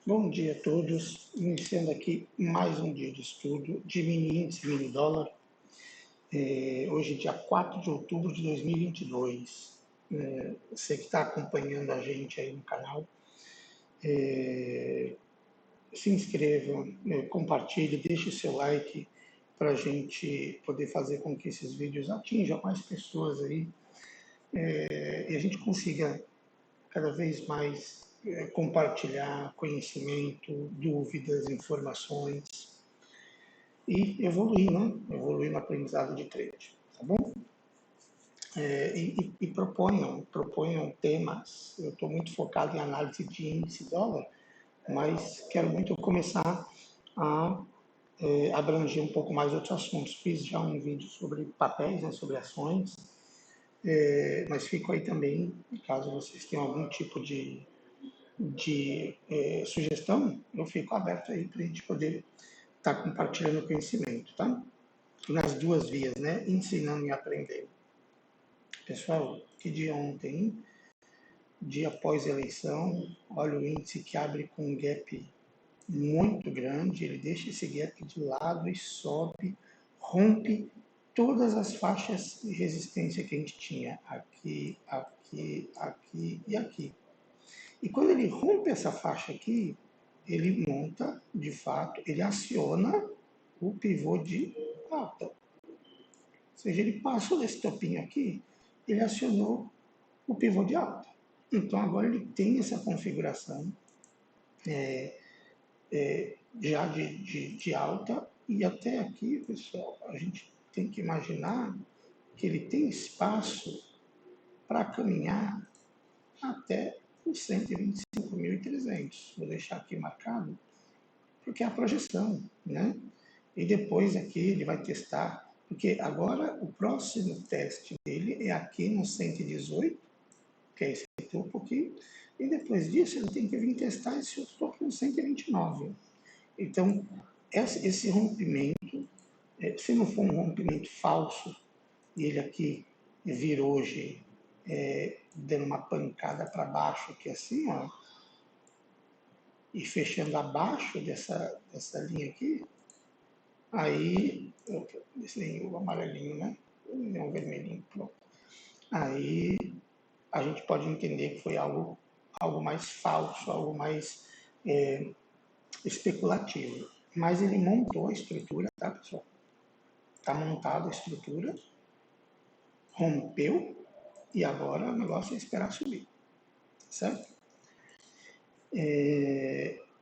Bom dia a todos, iniciando aqui mais um dia de estudo de mini índice, mini dólar. Hoje, dia 4 de outubro de 2022. Você que está acompanhando a gente aí no canal, se inscreva, compartilhe, deixe o seu like para a gente poder fazer com que esses vídeos atinjam mais pessoas aí e a gente consiga cada vez mais compartilhar conhecimento, dúvidas, informações e evoluir, né? Evoluir no aprendizado de trade, tá bom? E proponham temas. Eu estou muito focado em análise de índice dólar, mas quero muito começar a abranger um pouco mais outros assuntos. Fiz já um vídeo sobre papéis, né, sobre ações, mas fico aí também, caso vocês tenham algum tipo de sugestão, eu fico aberto aí para a gente poder estar compartilhando conhecimento, tá? Nas duas vias, né? Ensinando e aprendendo. Pessoal, que dia ontem, dia após eleição, olha o índice que abre com um gap muito grande, ele deixa esse gap de lado e sobe, rompe todas as faixas de resistência que a gente tinha, aqui, aqui, aqui e aqui. E quando ele rompe essa faixa aqui, ele monta, de fato, ele aciona o pivô de alta. Ou seja, ele passou desse topinho aqui, ele acionou o pivô de alta. Então agora ele tem essa configuração já de alta, e até aqui, pessoal, a gente tem que imaginar que ele tem espaço para caminhar até os 125.300. Vou deixar aqui marcado, porque é a projeção, né? E depois aqui ele vai testar, porque agora o próximo teste dele é aqui no 118, que é esse topo aqui, e depois disso ele tem que vir testar esse outro topo no 129. Então, esse rompimento, se não for um rompimento falso, e ele aqui vir hoje dando uma pancada para baixo aqui assim, ó, e fechando abaixo dessa linha aqui, aí, esse o amarelinho, né? É um vermelhinho, pronto. Aí a gente pode entender que foi algo mais falso, algo mais especulativo. Mas ele montou a estrutura, tá, pessoal? Está montada a estrutura, rompeu, e agora o negócio é esperar subir, certo?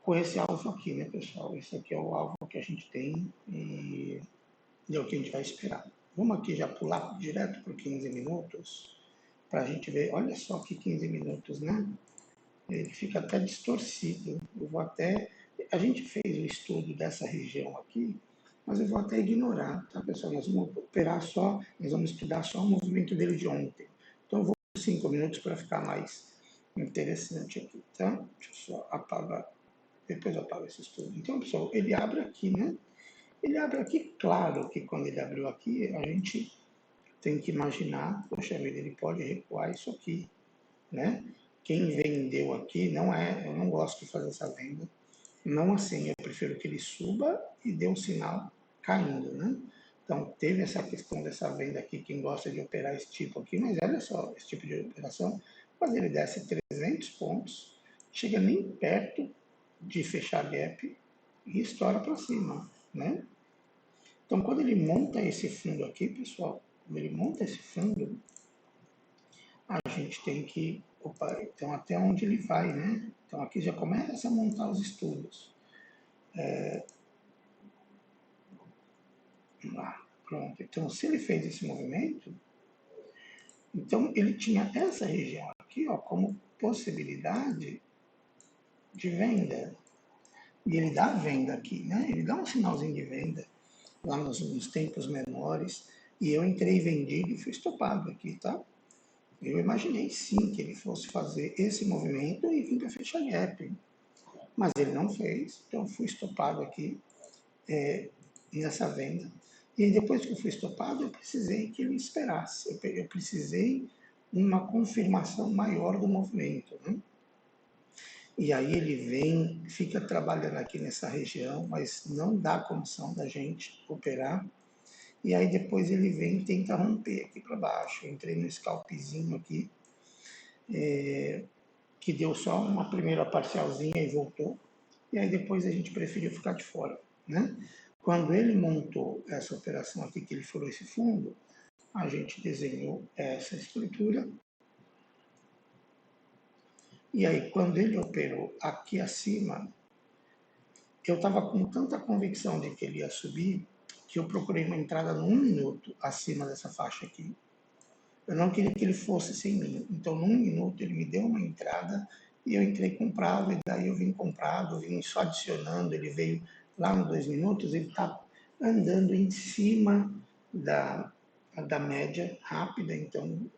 Com esse alvo aqui, né, pessoal? Esse aqui é o alvo que a gente tem e é o que a gente vai esperar. Vamos aqui já pular direto para 15 minutos, para a gente ver. Olha só que 15 minutos, né? Ele fica até distorcido. Eu vou até... A gente fez o estudo dessa região aqui, mas eu vou até ignorar, tá, pessoal? Nós vamos operar só, nós vamos estudar só o movimento dele de ontem. Então eu vou 5 minutos para ficar mais interessante aqui, tá? Deixa eu só apagar, depois eu apago esse estudo. Então, pessoal, ele abre aqui, né? Ele abre aqui, claro que quando ele abriu aqui, a gente tem que imaginar, poxa vida, ele pode recuar isso aqui, né? Quem vendeu aqui eu não gosto de fazer essa venda, não assim, eu prefiro que ele suba e dê um sinal caindo, né? Então, teve essa questão dessa venda aqui, quem gosta de operar esse tipo aqui, mas olha só, esse tipo de operação, quando ele desce 300 pontos, chega nem perto de fechar gap e estoura para cima, né? Então, quando ele monta esse fundo aqui, pessoal, quando ele monta esse fundo, a gente tem que... Opa, então até onde ele vai, né? Então aqui já começa a montar os estudos. Vamos lá, pronto. Então, se ele fez esse movimento, então ele tinha essa região aqui, ó, como possibilidade de venda. E ele dá venda aqui, né? Ele dá um sinalzinho de venda lá nos tempos menores. E eu entrei vendido e fui estopado aqui, tá? Eu imaginei sim que ele fosse fazer esse movimento e vir para fechar gap. Mas ele não fez, então eu fui estopado aqui nessa venda. E depois que eu fui estopado, eu precisei que ele esperasse. Eu precisei uma confirmação maior do movimento, né? E aí ele vem, fica trabalhando aqui nessa região, mas não dá condição da gente operar. E aí depois ele vem e tenta romper aqui para baixo. Eu entrei no scalpzinho aqui, que deu só uma primeira parcialzinha e voltou. E aí depois a gente preferiu ficar de fora, né? Quando ele montou essa operação aqui, que ele furou esse fundo, a gente desenhou essa estrutura. E aí, quando ele operou aqui acima, eu estava com tanta convicção de que ele ia subir, que eu procurei uma entrada no 1 minuto acima dessa faixa aqui. Eu não queria que ele fosse sem mim. Então, num minuto, ele me deu uma entrada e eu entrei comprado. E daí eu vim comprado, vim só adicionando. Ele veio lá nos 2 minutos, ele está andando em cima da média rápida. Então,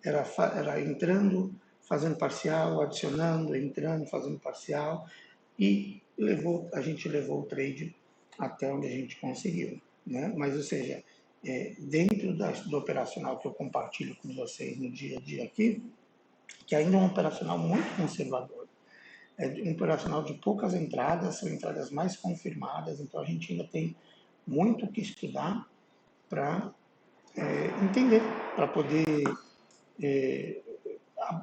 era entrando, fazendo parcial, adicionando, entrando, fazendo parcial. E a gente levou o trade até onde a gente conseguiu, né? Mas, ou seja, dentro do operacional que eu compartilho com vocês no dia a dia aqui, que ainda é um operacional muito conservador, é um operacional de poucas entradas, são entradas mais confirmadas, então a gente ainda tem muito que estudar para entender, para poder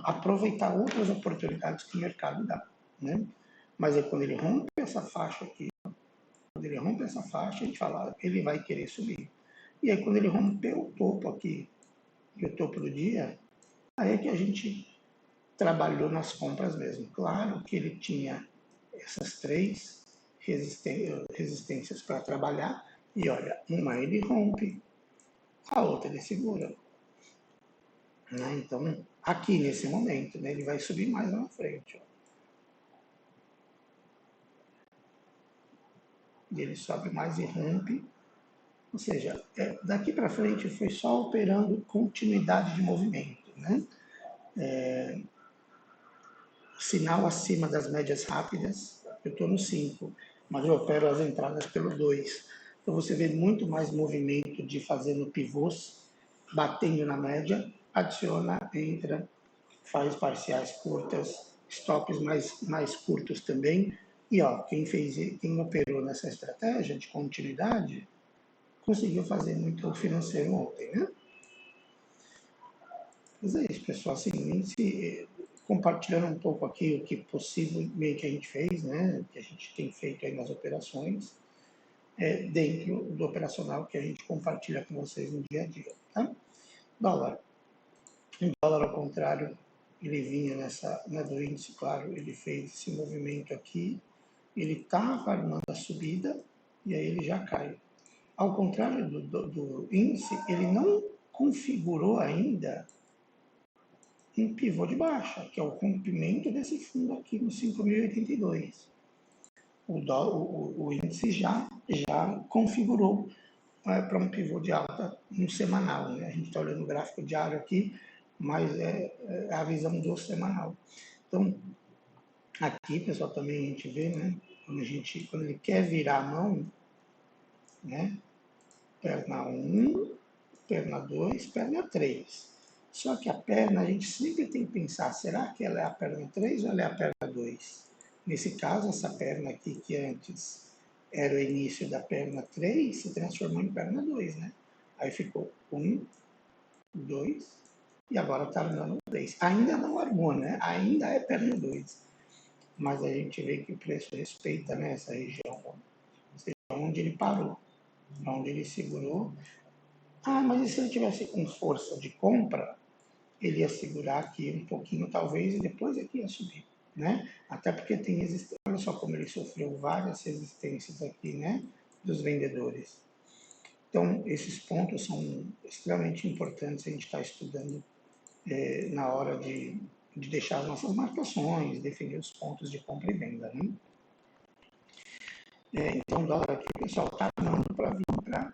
aproveitar outras oportunidades que o mercado dá, né? Mas é quando ele rompe essa faixa aqui, quando ele rompe essa faixa, a gente fala, ele vai querer subir. E aí quando ele rompeu o topo aqui, e o topo do dia, aí é que a gente trabalhou nas compras mesmo. Claro que ele tinha essas 3 resistências para trabalhar, e olha, uma ele rompe, a outra ele segura. Né? Então, aqui nesse momento, né, ele vai subir mais lá na frente. Ó. E ele sobe mais e rompe. Ou seja, daqui para frente foi só operando continuidade de movimento. Né? Sinal acima das médias rápidas, eu estou no 5, mas eu opero as entradas pelo 2. Então você vê muito mais movimento de fazendo pivôs, batendo na média, adiciona, entra, faz parciais curtas, stops mais curtos também. E ó, quem operou nessa estratégia de continuidade conseguiu fazer muito financeiro ontem, né? Mas é isso, pessoal. Assim, compartilhando um pouco aqui o que possivelmente a gente fez, né? O que a gente tem feito aí nas operações, dentro do operacional que a gente compartilha com vocês no dia a dia. Tá? Dólar. O dólar, ao contrário, ele vinha do índice, claro, ele fez esse movimento aqui, ele estava armando a subida e aí ele já cai. Ao contrário do índice, ele não configurou ainda um pivô de baixa, que é o rompimento desse fundo aqui no 5.082. O índice já configurou para um pivô de alta no semanal. Né? A gente está olhando o gráfico diário aqui, mas é a visão do semanal. Então, aqui, pessoal, também a gente vê, né? Quando ele quer virar a mão, né? Perna 1, perna 2, perna 3. Só que a perna, a gente sempre tem que pensar, será que ela é a perna 3 ou ela é a perna 2? Nesse caso, essa perna aqui, que antes era o início da perna 3, se transformou em perna 2, né? Aí ficou 1, 2, e agora está armando 3. Ainda não armou, né? Ainda é perna 2. Mas a gente vê que o preço respeita, né, essa região, onde ele parou, onde ele segurou. Ah, mas e se ele tivesse com força de compra, ele ia segurar aqui um pouquinho, talvez, e depois aqui ia subir, né? Até porque tem resistência. Olha só como ele sofreu várias resistências aqui, né? Dos vendedores. Então, esses pontos são extremamente importantes a gente estar estudando na hora de deixar as nossas marcações, definir os pontos de compra e venda, né? Então, o dólar aqui, pessoal, está armando para vir para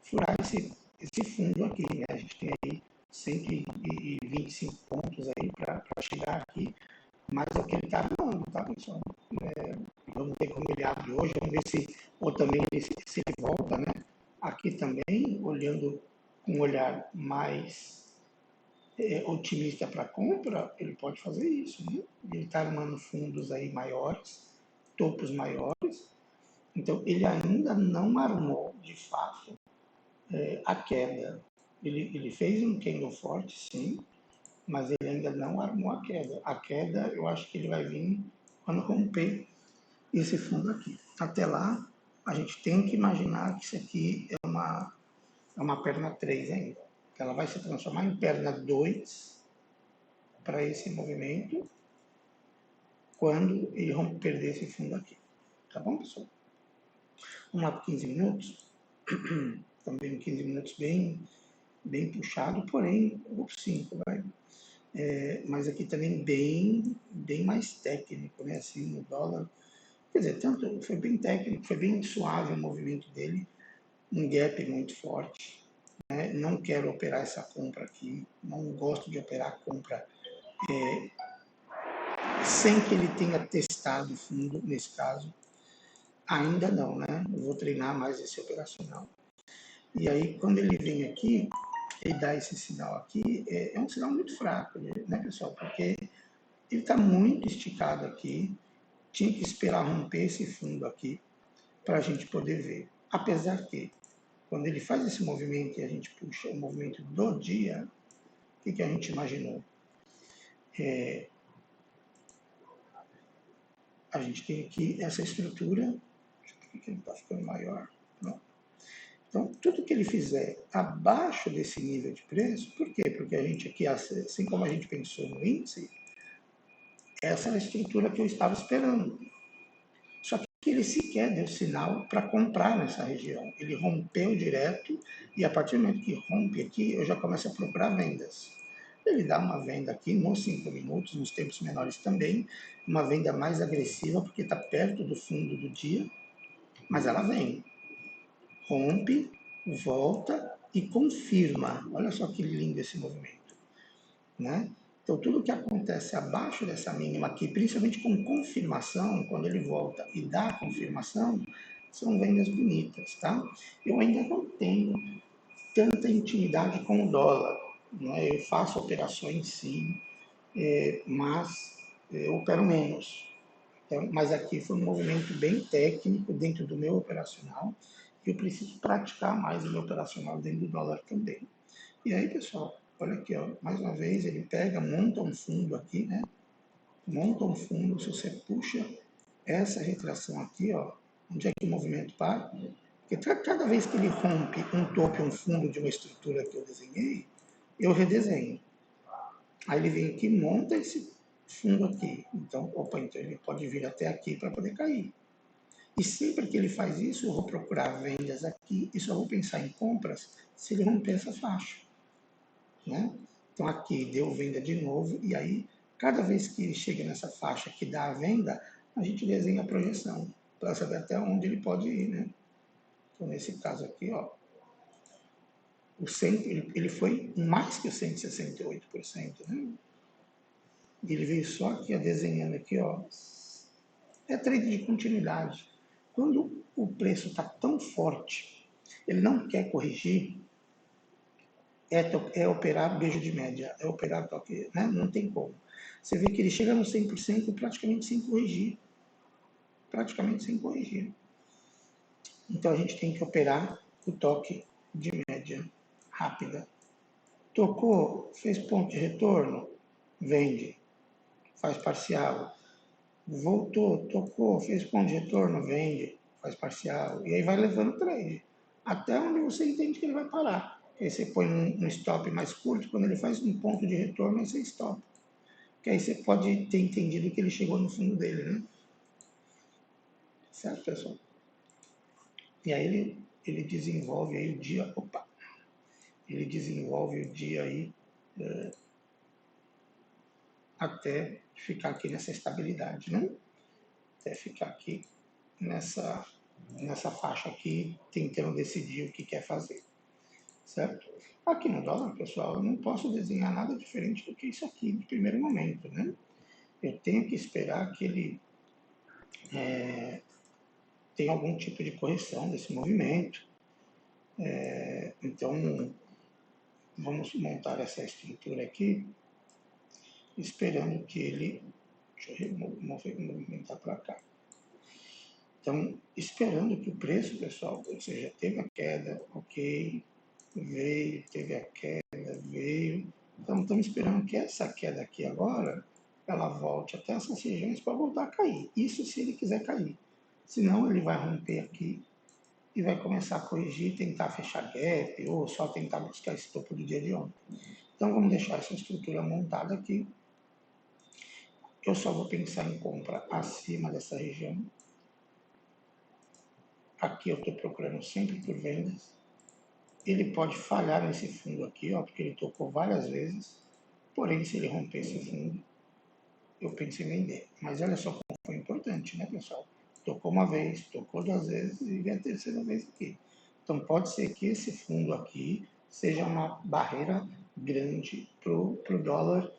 furar esse fundo aqui, né? A gente tem aí 125 pontos aí para chegar aqui, mas é o que ele está armando, tá, pessoal? Vamos ver como ele abre hoje, vamos ver ou também se ele volta, né? Aqui também, olhando com um olhar mais otimista para compra, ele pode fazer isso, né? Ele está armando fundos aí maiores, topos maiores, então ele ainda não armou de fato a queda. Ele fez um candle forte, sim, mas ele ainda não armou a queda. A queda eu acho que ele vai vir quando romper esse fundo aqui. Até lá, a gente tem que imaginar que isso aqui é uma perna 3 ainda. Ela vai se transformar em perna 2 para esse movimento quando ele romper desse fundo aqui. Tá bom, pessoal? Vamos lá para 15 minutos. Também 15 minutos bem puxado, porém, o 5, vai. Mas aqui também bem mais técnico, né? Assim, no dólar. Quer dizer, tanto foi bem técnico, foi bem suave o movimento dele, um gap muito forte. Né? Não quero operar essa compra aqui, não gosto de operar a compra sem que ele tenha testado fundo, nesse caso. Ainda não, né? Eu vou treinar mais esse operacional. E aí, quando ele vem aqui, ele dá esse sinal aqui, é um sinal muito fraco, né, pessoal? Porque ele está muito esticado aqui, tinha que esperar romper esse fundo aqui para a gente poder ver. Apesar que, quando ele faz esse movimento e a gente puxa o movimento do dia, o que a gente imaginou? A gente tem aqui essa estrutura, que ele está ficando maior. Não. Então, tudo que ele fizer abaixo desse nível de preço, por quê? Porque a gente aqui, assim como a gente pensou no índice, essa é a estrutura que eu estava esperando. Só que ele sequer deu sinal para comprar nessa região. Ele rompeu direto e a partir do momento que rompe aqui, eu já começo a procurar vendas. Ele dá uma venda aqui nos 5 minutos, nos tempos menores também, uma venda mais agressiva, porque está perto do fundo do dia, mas ela vem. Rompe, volta e confirma. Olha só que lindo esse movimento, né? Então, tudo que acontece abaixo dessa mínima aqui, principalmente com confirmação, quando ele volta e dá a confirmação, são vendas bonitas, tá? Eu ainda não tenho tanta intimidade com o dólar, né? Eu faço operações sim, mas eu opero menos. Então, mas aqui foi um movimento bem técnico dentro do meu operacional, e eu preciso praticar mais o meu operacional dentro do dólar também. E aí, pessoal, olha aqui, ó, mais uma vez ele pega, monta um fundo aqui, né? Monta um fundo, se você puxa essa retração aqui, ó, onde é que o movimento para? Porque cada vez que ele rompe um topo, um fundo de uma estrutura que eu desenhei, eu redesenho. Aí ele vem aqui e monta esse fundo aqui. Então, opa, então ele pode vir até aqui para poder cair. E sempre que ele faz isso, eu vou procurar vendas aqui e só vou pensar em compras se ele romper essa faixa. Né? Então aqui deu venda de novo, e aí cada vez que ele chega nessa faixa que dá a venda, a gente desenha a projeção, para saber até onde ele pode ir. Né? Então nesse caso aqui, ó, o 100, ele foi mais que o 168%. Né? Ele veio só aqui, ó, desenhando aqui, ó. É trade de continuidade. Quando o preço está tão forte, ele não quer corrigir, é operar beijo de média, é operar toque, né? Não tem como. Você vê que ele chega no 100% praticamente sem corrigir. Praticamente sem corrigir. Então a gente tem que operar o toque de média rápida. Tocou, fez ponto de retorno, vende, faz parcial. Voltou, tocou, fez ponto de retorno, vende, faz parcial. E aí vai levando o trade. Até onde você entende que ele vai parar. Aí você põe um stop mais curto, quando ele faz um ponto de retorno, aí você stop. Que aí você pode ter entendido que ele chegou no fundo dele, né? Certo, pessoal? E aí ele desenvolve aí o dia, opa, ele desenvolve o dia aí até ficar aqui nessa estabilidade, né? Até ficar aqui nessa faixa aqui, tentando decidir o que quer fazer, certo? Aqui no dólar, pessoal, eu não posso desenhar nada diferente do que isso aqui de primeiro momento, né? Eu tenho que esperar que ele tenha algum tipo de correção desse movimento. Então, vamos montar essa estrutura aqui, esperando que ele, deixa eu movimentar para cá. Então, esperando que o preço, pessoal, ou seja, teve a queda, ok, veio, teve a queda, veio. Então, estamos esperando que essa queda aqui agora, ela volte até essas regiões para voltar a cair. Isso se ele quiser cair. Senão, ele vai romper aqui e vai começar a corrigir, tentar fechar gap ou só tentar buscar esse topo do dia de ontem. Então, vamos deixar essa estrutura montada aqui. Eu só vou pensar em compra acima dessa região. Aqui eu estou procurando sempre por vendas. Ele pode falhar nesse fundo aqui, ó, porque ele tocou várias vezes. Porém, se ele romper esse fundo, eu penso em vender. Mas olha só como foi importante, né, pessoal? Tocou uma vez, tocou duas vezes e vem a terceira vez aqui. Então, pode ser que esse fundo aqui seja uma barreira grande para o dólar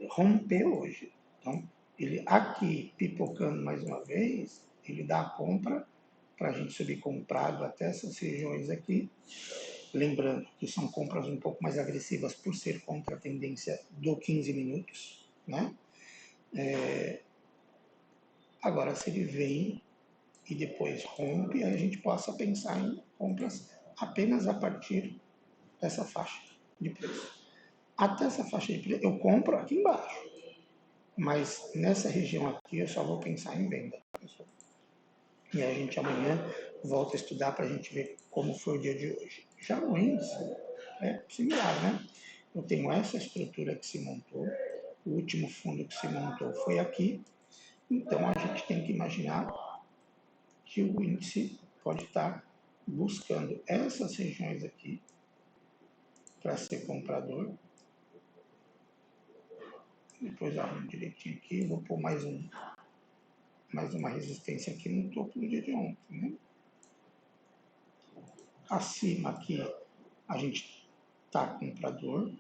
romper hoje. Então, ele aqui pipocando mais uma vez, ele dá a compra para a gente subir comprado até essas regiões aqui. Lembrando que são compras um pouco mais agressivas por ser contra a tendência do 15 minutos, né? Agora, se ele vem e depois rompe, a gente possa pensar em compras apenas a partir dessa faixa de preço. Até essa faixa de preço, eu compro aqui embaixo, mas nessa região aqui eu só vou pensar em venda, pessoal. E a gente amanhã volta a estudar para a gente ver como foi o dia de hoje. Já o índice é similar, né? Eu tenho essa estrutura que se montou, o último fundo que se montou foi aqui, então a gente tem que imaginar que o índice pode estar buscando essas regiões aqui para ser comprador. Depois arrumo direitinho aqui, vou pôr mais uma resistência aqui no topo do dia de ontem, né? Acima aqui a gente está comprador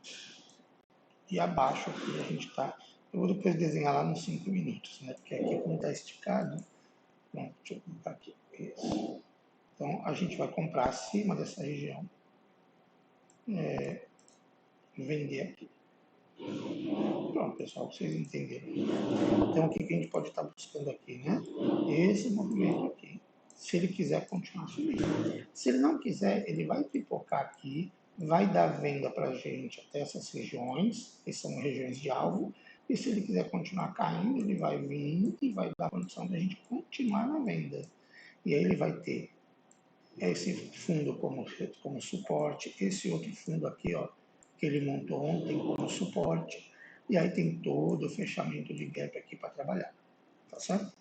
e abaixo aqui a gente está. Eu vou depois desenhar lá nos 5 minutos, né? Porque aqui como está esticado, bom, deixa eu colocar aqui. Isso. Então a gente vai comprar acima dessa região, vender aqui. Pronto, pessoal, vocês entenderam. Então, o que a gente pode estar buscando aqui, né? Esse movimento aqui, se ele quiser continuar subindo. Se ele não quiser, ele vai pipocar aqui, vai dar venda para a gente até essas regiões, que são regiões de alvo, e se ele quiser continuar caindo, ele vai vir e vai dar a condição da gente continuar na venda. E aí ele vai ter esse fundo como suporte, esse outro fundo aqui, ó, que ele montou ontem como suporte, e aí tem todo o fechamento de gap aqui para trabalhar, tá certo?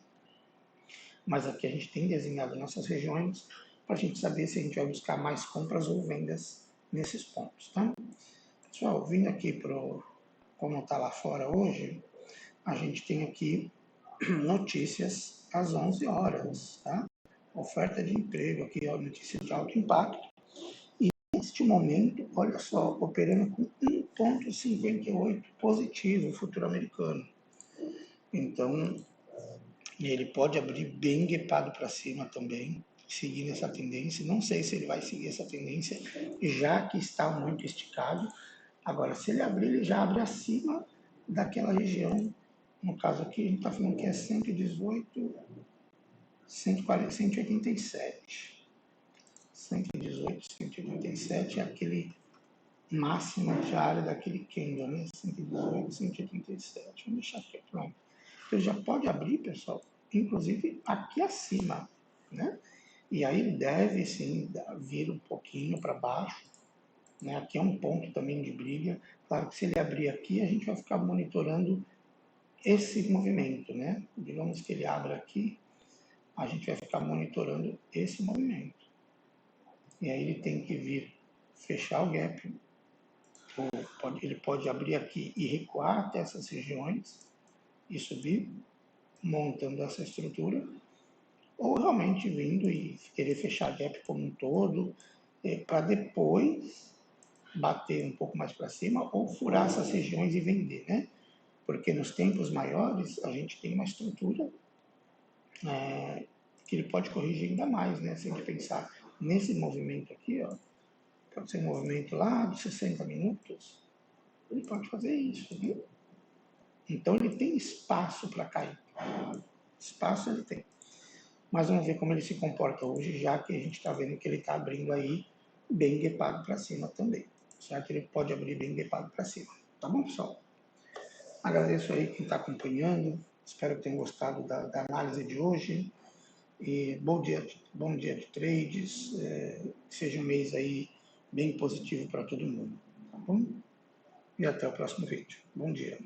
Mas aqui a gente tem desenhado nossas regiões para a gente saber se a gente vai buscar mais compras ou vendas nesses pontos, tá? Pessoal, vindo aqui para como está lá fora hoje, a gente tem aqui notícias às 11 horas, tá? Oferta de emprego aqui, ó, notícia de alto impacto. E neste momento, olha só, operando com 1,58 positivo o futuro americano. Então, ele pode abrir bem guepado para cima também, seguindo essa tendência. Não sei se ele vai seguir essa tendência, já que está muito esticado. Agora, se ele abrir, ele já abre acima daquela região. No caso aqui, a gente está falando que é 118, 140, 187. 118, 187 é aquele máximo diário daquele candle, né? 118, 187. Vamos deixar aqui, pronto. Então já pode abrir, pessoal, inclusive aqui acima, né? E aí ele deve sim vir um pouquinho para baixo, né? Aqui é um ponto também de briga. Claro que se ele abrir aqui, a gente vai ficar monitorando esse movimento, né? Digamos que ele abra aqui, a gente vai ficar monitorando esse movimento. E aí ele tem que vir fechar o gap, ele pode abrir aqui e recuar até essas regiões e subir, montando essa estrutura, ou realmente vindo e querer fechar gap como um todo, para depois bater um pouco mais para cima ou furar essas regiões e vender, né? Porque nos tempos maiores a gente tem uma estrutura que ele pode corrigir ainda mais, né? Se a gente pensar nesse movimento aqui, ó, pode ser um movimento lá de 60 minutos, ele pode fazer isso, né? Então ele tem espaço para cair. Espaço ele tem. Mas vamos ver como ele se comporta hoje, já que a gente está vendo que ele está abrindo aí bem guepado para cima também. Certo? Ele pode abrir bem guepado para cima. Tá bom, pessoal? Agradeço aí quem está acompanhando. Espero que tenham gostado da análise de hoje. E bom dia de trades. Seja um mês aí bem positivo para todo mundo. Tá bom? E até o próximo vídeo. Bom dia.